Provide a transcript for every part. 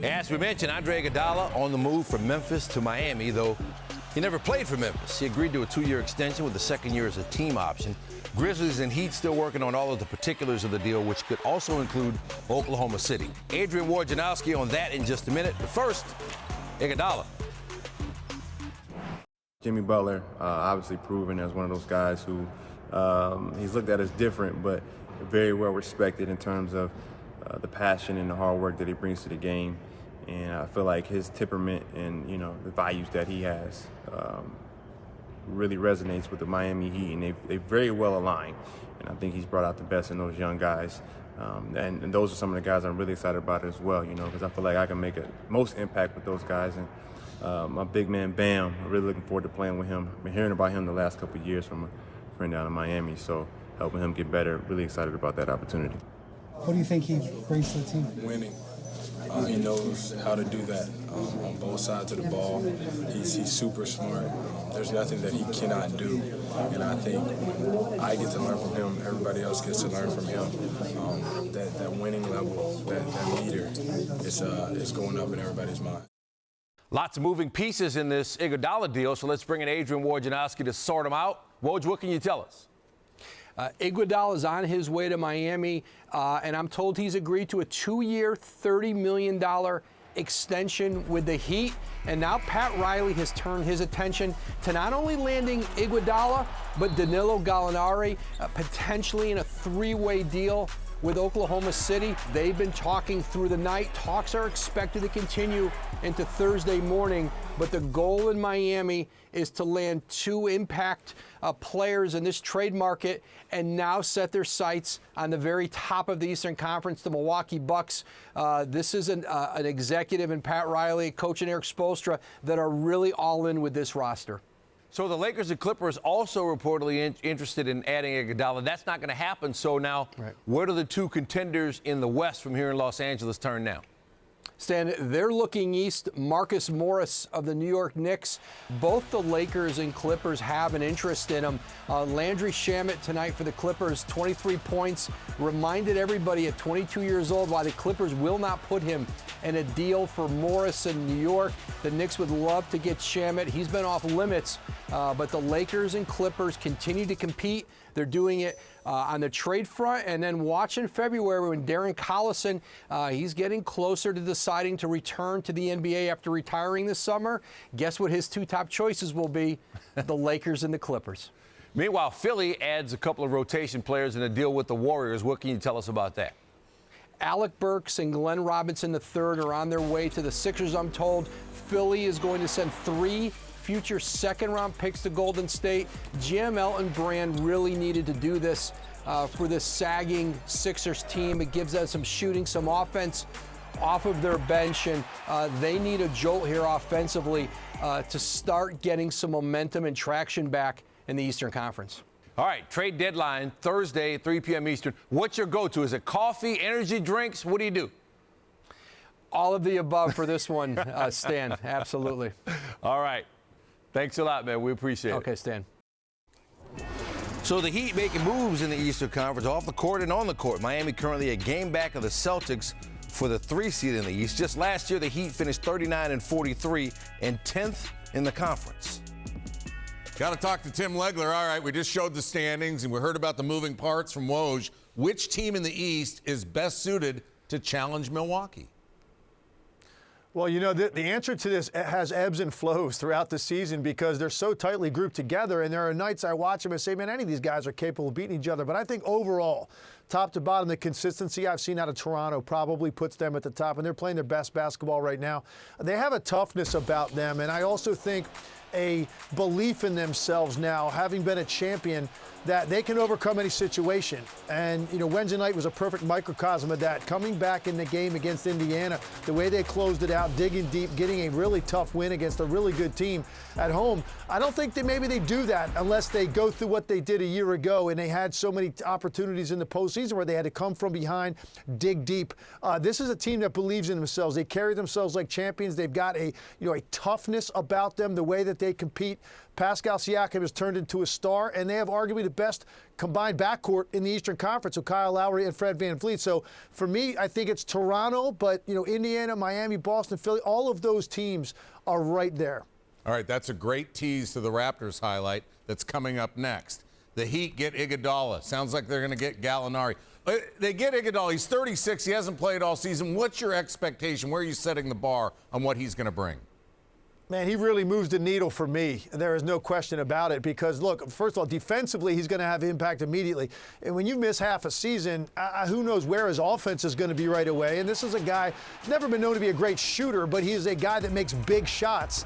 As we mentioned, Andre Iguodala on the move from Memphis to Miami, though he never played for Memphis. He agreed to a 2-year extension with the second year as a team option. Grizzlies and Heat still working on all of the particulars of the deal, which could also include Oklahoma City. Adrian Wojnarowski on that in just a minute. But first, Iguodala. Jimmy Butler, obviously proven as one of those guys who he's looked at as different, but very well respected in terms of the passion and the hard work that he brings to the game. And I feel like his temperament and, the values that he has really resonates with the Miami Heat, and they very well align. And I think he's brought out the best in those young guys. And those are some of the guys I'm really excited about as well, because I feel like I can make a most impact with those guys. And my big man, Bam, I'm really looking forward to playing with him. I've been hearing about him the last couple of years from a friend down in Miami, so helping him get better, really excited about that opportunity. What do you think he brings to the team? Winning. He knows how to do that on both sides of the ball. He's super smart. There's nothing that he cannot do. And I think I get to learn from him. Everybody else gets to learn from him. That winning level, that leader is going up in everybody's mind. Lots of moving pieces in this Iguodala deal, so let's bring in Adrian Wojnarowski to sort them out. Woj, what can you tell us? Iguodala is on his way to Miami, and I'm told he's agreed to a 2-year, $30 million extension with the Heat. And now Pat Riley has turned his attention to not only landing Iguodala, but Danilo Gallinari, potentially in a 3-way deal with Oklahoma City. They've been talking through the night. Talks are expected to continue into Thursday morning, but the goal in Miami is to land 2 impact players in this trade market and now set their sights on the very top of the Eastern Conference, the Milwaukee Bucks. This is an executive and Pat Riley, coach and Eric Spoelstra that are really all in with this roster. So the Lakers and Clippers also reportedly interested in adding Iguodala. That's not going to happen. So now, where do the 2 contenders in the West from here in Los Angeles turn now? Stan, they're looking east. Marcus Morris of the New York Knicks. Both the Lakers and Clippers have an interest in him. Landry Shamet tonight for the Clippers, 23 points. Reminded everybody at 22 years old why the Clippers will not put him in a deal for Morris in New York. The Knicks would love to get Shamet. He's been off limits, but the Lakers and Clippers continue to compete. They're doing it on the trade front, and then watch in February when Darren Collison, he's getting closer to deciding to return to the NBA after retiring this summer. Guess what his 2 top choices will be? The Lakers and the Clippers. Meanwhile, Philly adds a couple of rotation players in a deal with the Warriors. What can you tell us about that? Alec Burks and Glenn Robinson III are on their way to the Sixers, I'm told. Philly is going to send 3 future second-round picks to Golden State. GM Elton Brand really needed to do this for this sagging Sixers team. It gives them some shooting, some offense off of their bench, and they need a jolt here offensively to start getting some momentum and traction back in the Eastern Conference. All right, trade deadline Thursday at 3 p.m. Eastern. What's your go-to? Is it coffee, energy drinks? What do you do? All of the above for this one, Stan. Absolutely. All right. Thanks a lot, man. We appreciate it. Okay, Stan. So the Heat making moves in the Eastern Conference, off the court and on the court. Miami currently a game back of the Celtics for the 3 seed in the East. Just last year, the Heat finished 39-43 and 10th in the conference. Got to talk to Tim Legler. All right, we just showed the standings and we heard about the moving parts from Woj. Which team in the East is best suited to challenge Milwaukee? Well, the answer to this has ebbs and flows throughout the season because they're so tightly grouped together, and there are nights I watch them and say, man, any of these guys are capable of beating each other. But I think overall, top to bottom, the consistency I've seen out of Toronto probably puts them at the top, and they're playing their best basketball right now. They have a toughness about them, and I also think a belief in themselves now, having been a champion, that they can overcome any situation. And, Wednesday night was a perfect microcosm of that. Coming back in the game against Indiana, the way they closed it out, digging deep, getting a really tough win against a really good team at home. I don't think maybe they do that unless they go through what they did a year ago and they had so many opportunities in the postseason. season where they had to come from behind, dig deep. This is a team that believes in themselves. They carry themselves like champions. They've got a toughness about them, the way that they compete. Pascal Siakam has turned into a star, and they have arguably the best combined backcourt in the Eastern Conference with Kyle Lowry and Fred VanVleet. So for me, I think it's Toronto, but Indiana, Miami, Boston, Philly, all of those teams are right there. All right, that's a great tease to the Raptors highlight that's coming up next. The Heat get Iguodala. Sounds like they're going to get Gallinari. They get Iguodala. He's 36. He hasn't played all season. What's your expectation? Where are you setting the bar on what he's going to bring? Man, he really moves the needle for me. There is no question about it because, look, first of all, defensively, he's going to have impact immediately. And when you miss half a season, who knows where his offense is going to be right away. And this is a guy who's never been known to be a great shooter, but he is a guy that makes big shots.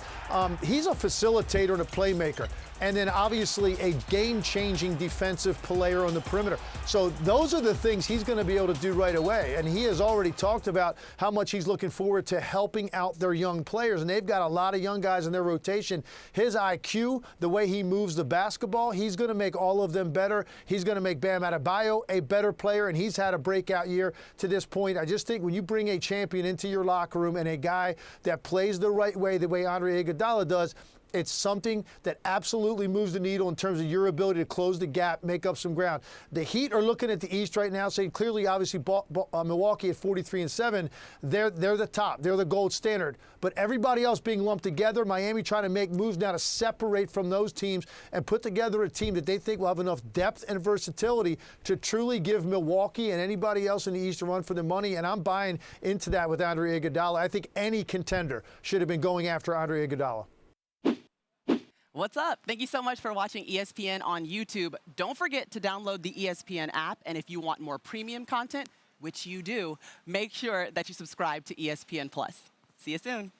He's a facilitator and a playmaker. And then obviously a game-changing defensive player on the perimeter. So those are the things he's going to be able to do right away. And he has already talked about how much he's looking forward to helping out their young players. And they've got a lot of young guys in their rotation. His IQ, the way he moves the basketball, he's going to make all of them better. He's going to make Bam Adebayo a better player, and he's had a breakout year to this point. I just think when you bring a champion into your locker room and a guy that plays the right way, the way Andre Iguodala does, it's something that absolutely moves the needle in terms of your ability to close the gap, make up some ground. The Heat are looking at the East right now, saying clearly, obviously, Milwaukee at 43-7, they're the top. They're the gold standard. But everybody else being lumped together, Miami trying to make moves now to separate from those teams and put together a team that they think will have enough depth and versatility to truly give Milwaukee and anybody else in the East a run for their money. And I'm buying into that with Andre Iguodala. I think any contender should have been going after Andre Iguodala. What's up? Thank you so much for watching ESPN on YouTube. Don't forget to download the ESPN app, and if you want more premium content, which you do, make sure that you subscribe to ESPN+. See you soon.